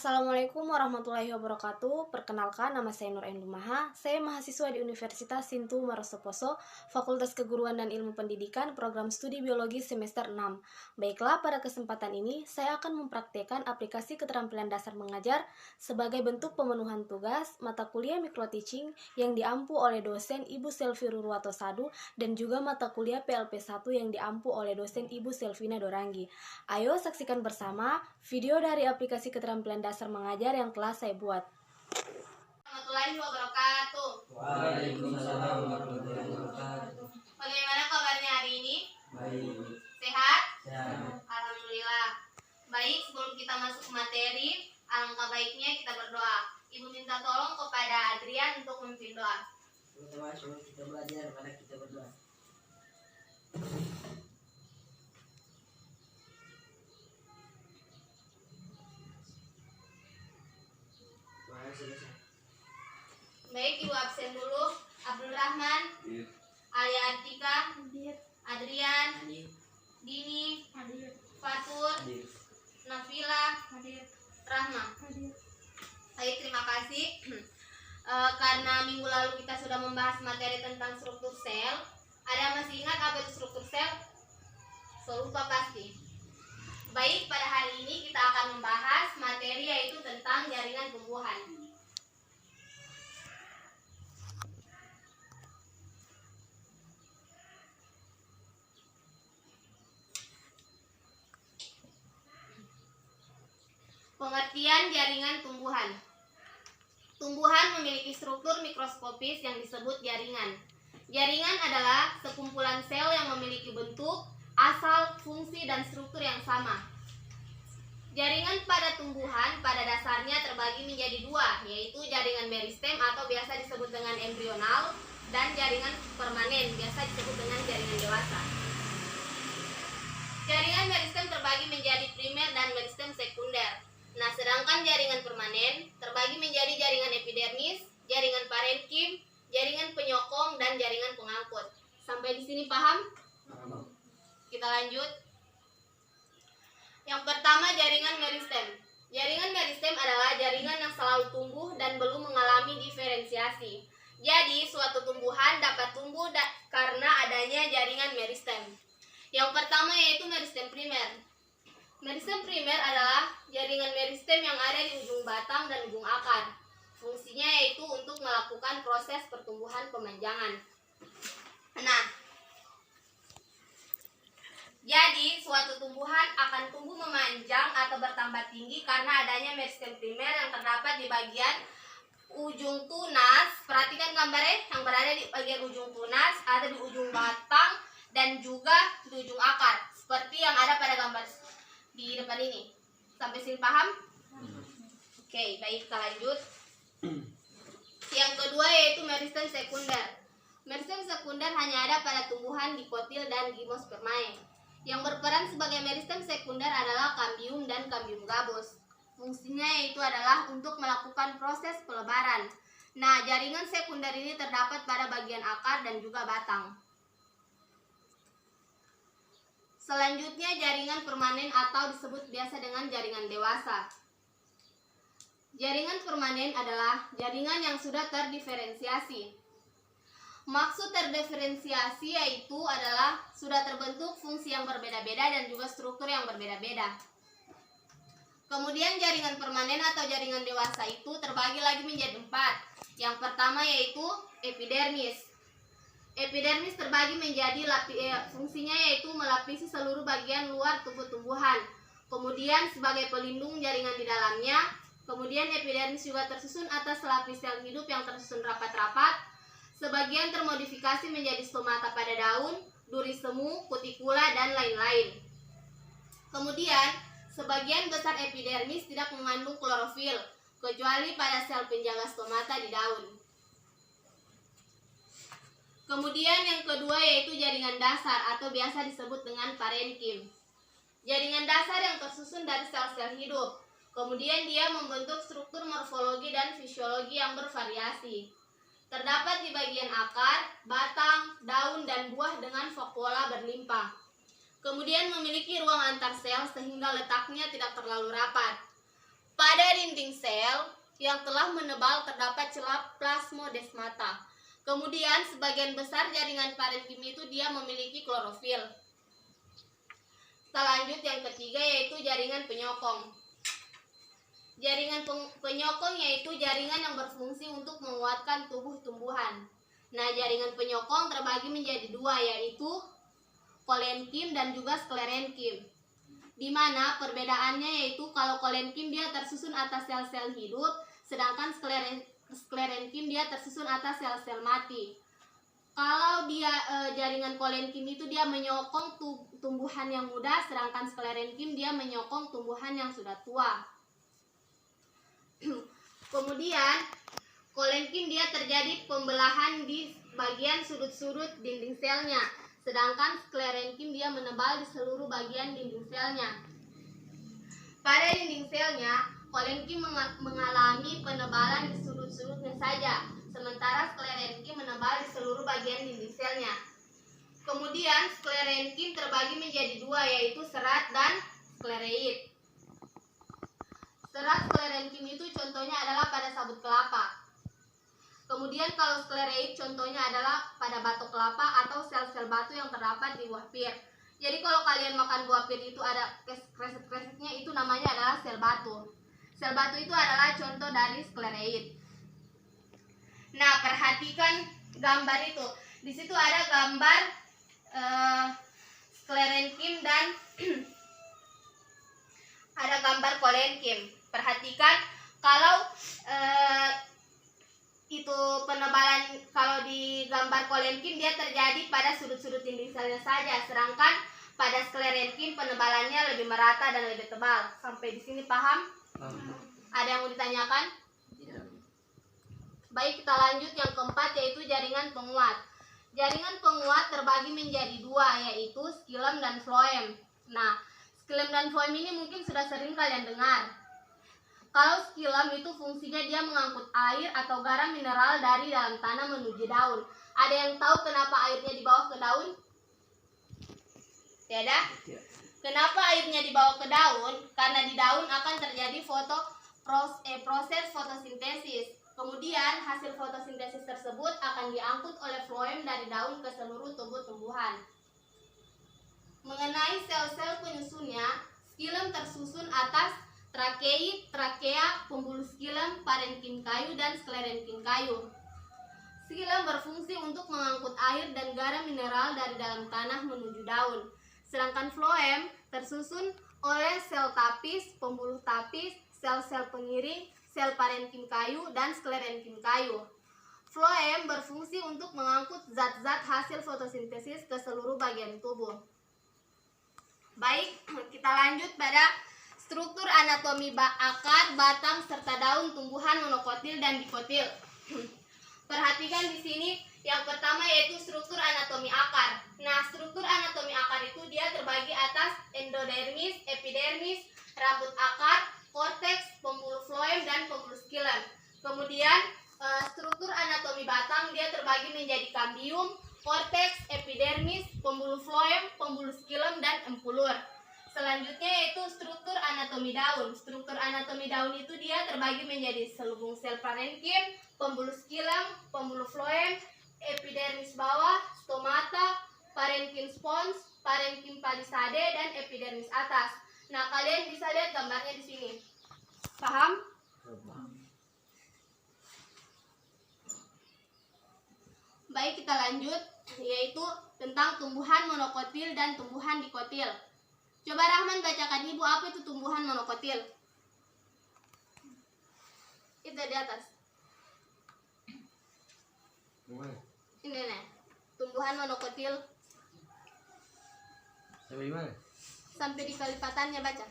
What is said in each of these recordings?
Assalamualaikum warahmatullahi wabarakatuh. Perkenalkan, nama saya Nur Endumaha. Saya mahasiswa di Universitas Sintu Marosoposo, Fakultas Keguruan dan Ilmu Pendidikan, Program Studi Biologi semester 6. Baiklah, pada kesempatan ini saya akan mempraktikkan aplikasi keterampilan dasar mengajar sebagai bentuk pemenuhan tugas mata kuliah microteaching yang diampu oleh dosen Ibu Selvi Ruruwato Sadu dan juga mata kuliah PLP 1 yang diampu oleh dosen Ibu Selvina Doranggi. Ayo saksikan bersama video dari aplikasi keterampilan dasar mengajar yang telah saya buat. Warahmatullahi wabarakatuh. Waalaikumsalam warahmatullahi wabarakatuh. Bagaimana kabarnya hari ini? Baik. Sehat? Sehat. Alhamdulillah. Baik, sebelum kita masuk ke materi, alangkah baiknya kita berdoa. Ibu minta tolong kepada Adrian untuk memimpin doa. Pertama, sebelum kita belajar, mari kita berdoa. Baik, Ibu absen dulu. Abdul Rahman, Alia Artika, Adrian, Dini, Fatur, Nafila, Rahma. Baik, terima kasih. Karena minggu lalu kita sudah membahas materi tentang struktur sel. Ada masih ingat apa itu struktur sel? So, lupa pasti. Baik, pada hari ini kita akan membahas materi yaitu tentang jaringan tumbuhan. Pengertian jaringan tumbuhan. Tumbuhan memiliki struktur mikroskopis yang disebut jaringan. Jaringan adalah sekumpulan sel yang memiliki bentuk, asal, fungsi, dan struktur yang sama. Jaringan pada tumbuhan pada dasarnya terbagi menjadi dua, yaitu jaringan meristem atau biasa disebut dengan embrional, dan jaringan permanen, biasa disebut dengan jaringan dewasa. Jaringan meristem terbagi menjadi primer dan meristem sekunder. Nah, sedangkan jaringan permanen terbagi menjadi jaringan epidermis, jaringan parenkim, jaringan penyokong, dan jaringan pengangkut. Sampai di sini paham? Kita lanjut. Yang pertama, jaringan meristem. Jaringan meristem adalah jaringan yang selalu tumbuh dan belum mengalami diferensiasi. Jadi, suatu tumbuhan dapat tumbuh karena adanya jaringan meristem. Yang pertama yaitu meristem primer. Meristem primer adalah jaringan meristem yang ada di ujung batang dan ujung akar. Fungsinya yaitu untuk melakukan proses pertumbuhan pemanjangan. Nah, jadi suatu tumbuhan akan tumbuh memanjang atau bertambah tinggi karena adanya meristem primer yang terdapat di bagian ujung tunas. Perhatikan gambarnya yang berada di bagian ujung tunas, ada di ujung batang dan juga di ujung akar. Seperti yang ada pada gambar di depan ini. Sampai sini paham? Oke, baik, kita lanjut. Yang kedua yaitu meristem sekunder. Meristem sekunder hanya ada pada tumbuhan dikotil dan gimnospermae. Yang berperan sebagai meristem sekunder adalah kambium dan kambium gabus. Fungsinya yaitu adalah untuk melakukan proses pelebaran. Nah, jaringan sekunder ini terdapat pada bagian akar dan juga batang. Selanjutnya jaringan permanen atau disebut biasa dengan jaringan dewasa. Jaringan permanen adalah jaringan yang sudah terdiferensiasi. Maksud terdiferensiasi yaitu adalah sudah terbentuk fungsi yang berbeda-beda dan juga struktur yang berbeda-beda. Kemudian jaringan permanen atau jaringan dewasa itu terbagi lagi menjadi 4. Yang pertama yaitu epidermis. Epidermis terbagi menjadi fungsinya yaitu melapisi seluruh bagian luar tubuh tumbuhan. Kemudian sebagai pelindung jaringan di dalamnya. Kemudian epidermis juga tersusun atas lapis sel hidup yang tersusun rapat-rapat. Sebagian termodifikasi menjadi stomata pada daun, duri semu, kutikula, dan lain-lain. Kemudian sebagian besar epidermis tidak mengandung klorofil, kecuali pada sel penjaga stomata di daun. Kemudian yang kedua yaitu jaringan dasar atau biasa disebut dengan parenkim. Jaringan dasar yang tersusun dari sel-sel hidup. Kemudian dia membentuk struktur morfologi dan fisiologi yang bervariasi. Terdapat di bagian akar, batang, daun, dan buah dengan vakuola berlimpah. Kemudian memiliki ruang antar sel sehingga letaknya tidak terlalu rapat. Pada dinding sel yang telah menebal terdapat celah plasmodesmata. Kemudian sebagian besar jaringan parenkim itu dia memiliki klorofil. Kita lanjut yang ketiga yaitu jaringan penyokong. Jaringan penyokong yaitu jaringan yang berfungsi untuk menguatkan tubuh tumbuhan. Nah, jaringan penyokong terbagi menjadi dua yaitu kolenkim dan juga sklerenkim. Di mana perbedaannya yaitu kalau kolenkim dia tersusun atas sel-sel hidup, sedangkan sklerenkim dia tersusun atas sel-sel mati. Kalau dia jaringan kolenkim itu dia menyokong tumbuhan yang muda, sedangkan sklerenkim dia menyokong tumbuhan yang sudah tua. Kemudian kolenkim dia terjadi pembelahan di bagian sudut-sudut dinding selnya, sedangkan sklerenkim dia menebal di seluruh bagian dinding selnya. Pada dinding selnya, kolenkim mengalami penebalan di sudut-sudutnya saja, sementara sklerenkim menebal di seluruh bagian dinding selnya. Kemudian sklerenkim terbagi menjadi dua yaitu serat dan sklereid. Serat sklerenkim itu contohnya adalah pada sabut kelapa. Kemudian kalau sklereid contohnya adalah pada batok kelapa atau sel-sel batu yang terdapat di buah pir. Jadi kalau kalian makan buah pir itu ada kresek-kreseknya, itu namanya adalah sel batu. Sel batu itu adalah contoh dari sklereid. Nah, perhatikan gambar itu. Di situ ada gambar sklerenkim dan ada gambar kolenkim. Perhatikan kalau itu penebalan, kalau di gambar kolenkim dia terjadi pada sudut-sudut dinding selnya saja, sedangkan pada sklerenkim penebalannya lebih merata dan lebih tebal. Sampai di sini paham? Ada yang mau ditanyakan? Baik, kita lanjut yang keempat yaitu jaringan penguat. Jaringan penguat terbagi menjadi dua yaitu xilem dan floem. Nah, xilem dan floem ini mungkin sudah sering kalian dengar. Kalau xilem itu fungsinya dia mengangkut air atau garam mineral dari dalam tanah menuju daun. Ada yang tahu kenapa airnya dibawa ke daun? Tidak? Kenapa airnya dibawa ke daun? Karena di daun akan terjadi proses fotosintesis. Kemudian hasil fotosintesis tersebut akan diangkut oleh floem dari daun ke seluruh tubuh tumbuhan. Mengenai sel-sel penyusunnya, xilem tersusun atas trakeid, trakea, pembuluh xilem, parenkim kayu, dan sklerenkim kayu. Xilem berfungsi untuk mengangkut air dan garam mineral dari dalam tanah menuju daun. Sedangkan floem tersusun oleh sel tapis, pembuluh tapis, sel-sel pengiring, sel parenkim kayu, dan sklerenkim kayu. Floem berfungsi untuk mengangkut zat-zat hasil fotosintesis ke seluruh bagian tubuh. Baik, kita lanjut pada struktur anatomi akar, batang, serta daun tumbuhan monokotil dan dikotil. Perhatikan di sini, yang pertama yaitu struktur anatomi akar. Nah, struktur anatomi akar itu dia terbagi atas endodermis, epidermis, rambut akar, korteks, pembuluh floem, dan pembuluh xilem. Kemudian struktur anatomi batang dia terbagi menjadi kambium, korteks, epidermis, pembuluh floem, pembuluh xilem, dan empulur. Selanjutnya yaitu struktur anatomi daun. Struktur anatomi daun itu dia terbagi menjadi selubung sel parenkim, pembuluh xilem, pembuluh floem, epidermis bawah, stomata, parenkim spons, parenkim palisade, dan epidermis atas. Nah, kalian bisa lihat gambarnya di sini. Paham? Baik, kita lanjut yaitu tentang tumbuhan monokotil dan tumbuhan dikotil. Coba Rahman bacakan Ibu, apa itu tumbuhan monokotil? Itu di atas. Ini nih, tumbuhan monokotil. Sampai di mana? Sampai di kelipatannya, baca.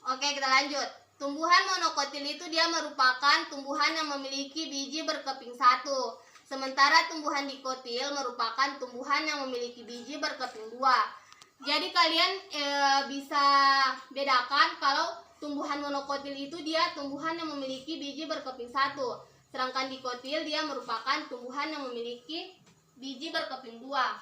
Oke, kita lanjut. Tumbuhan monokotil itu dia merupakan tumbuhan yang memiliki biji berkeping satu. Sementara tumbuhan dikotil merupakan tumbuhan yang memiliki biji berkeping dua. Jadi kalian bisa bedakan kalau tumbuhan monokotil itu dia tumbuhan yang memiliki biji berkeping satu. Sedangkan dikotil dia merupakan tumbuhan yang memiliki biji berkeping dua.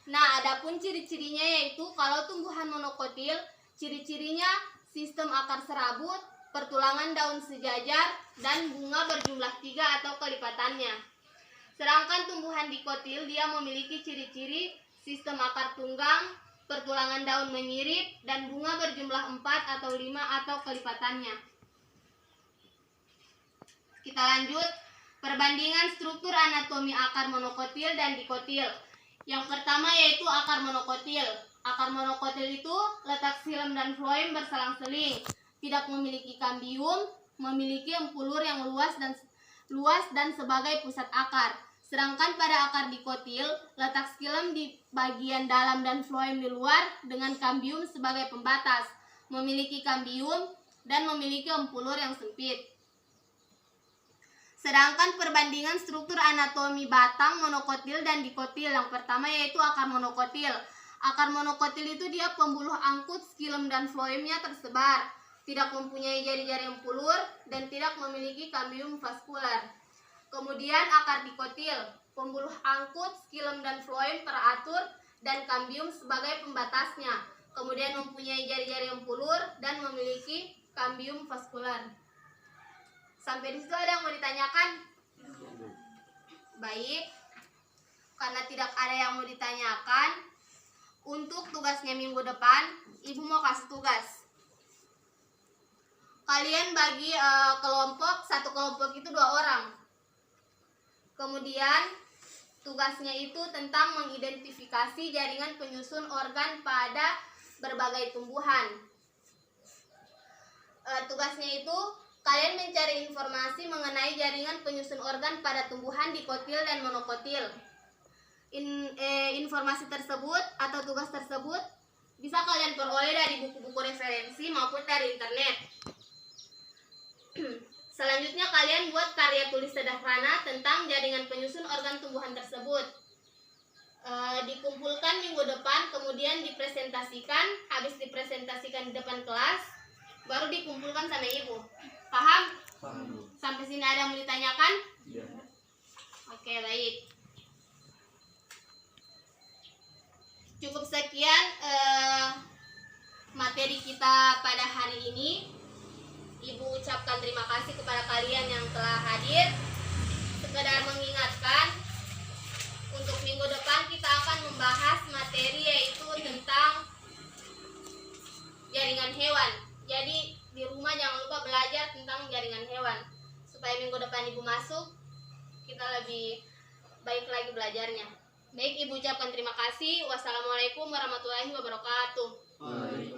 Nah, adapun ciri-cirinya yaitu kalau tumbuhan monokotil, ciri-cirinya sistem akar serabut, pertulangan daun sejajar, dan bunga berjumlah 3 atau kelipatannya. Sedangkan tumbuhan dikotil dia memiliki ciri-ciri sistem akar tunggang, pertulangan daun menyirip, dan bunga berjumlah 4 atau 5 atau kelipatannya. Kita lanjut, perbandingan struktur anatomi akar monokotil dan dikotil. Yang pertama yaitu akar monokotil. Akar monokotil itu letak xilem dan floem berselang-seling, tidak memiliki kambium, memiliki empulur yang luas dan sebagai pusat akar. Sedangkan pada akar dikotil, letak xilem di bagian dalam dan floem di luar dengan kambium sebagai pembatas, memiliki kambium dan memiliki empulur yang sempit. Sedangkan perbandingan struktur anatomi batang monokotil dan dikotil, yang pertama yaitu akar monokotil. Akar monokotil itu dia pembuluh angkut, xilem dan floemnya tersebar, tidak mempunyai jari-jari empulur, dan tidak memiliki kambium vaskular. Kemudian akar dikotil, pembuluh angkut, xilem dan floem teratur, dan kambium sebagai pembatasnya, kemudian mempunyai jari-jari empulur, dan memiliki kambium vaskular. Sampai di situ ada yang mau ditanyakan? Baik, karena tidak ada yang mau ditanyakan, untuk tugasnya minggu depan, Ibu mau kasih tugas. Kalian bagi satu kelompok itu 2 orang. Kemudian tugasnya itu tentang mengidentifikasi jaringan penyusun organ pada berbagai tumbuhan. Tugasnya itu kalian mencari informasi mengenai jaringan penyusun organ pada tumbuhan dikotil dan monokotil. Informasi tersebut atau tugas tersebut bisa kalian peroleh dari buku-buku referensi maupun dari internet. Selanjutnya kalian buat karya tulis sederhana tentang jaringan penyusun organ tumbuhan tersebut. Dikumpulkan minggu depan, kemudian dipresentasikan. Habis dipresentasikan di depan kelas, baru dikumpulkan sama ibu. Paham? Paham. Sampai sini ada yang mau ditanyakan? Iya. Oke, baik. Cukup sekian materi kita pada hari ini. Ibu ucapkan terima kasih kepada kalian yang telah hadir. Sekedar mengingatkan, untuk minggu depan kita akan membahas materi yaitu tentang jaringan hewan. Jadi di rumah jangan lupa belajar tentang jaringan hewan, supaya minggu depan ibu masuk kita lebih baik lagi belajarnya. Baik, ibu ucapkan terima kasih. Wassalamualaikum warahmatullahi wabarakatuh. Waalaikumsalam.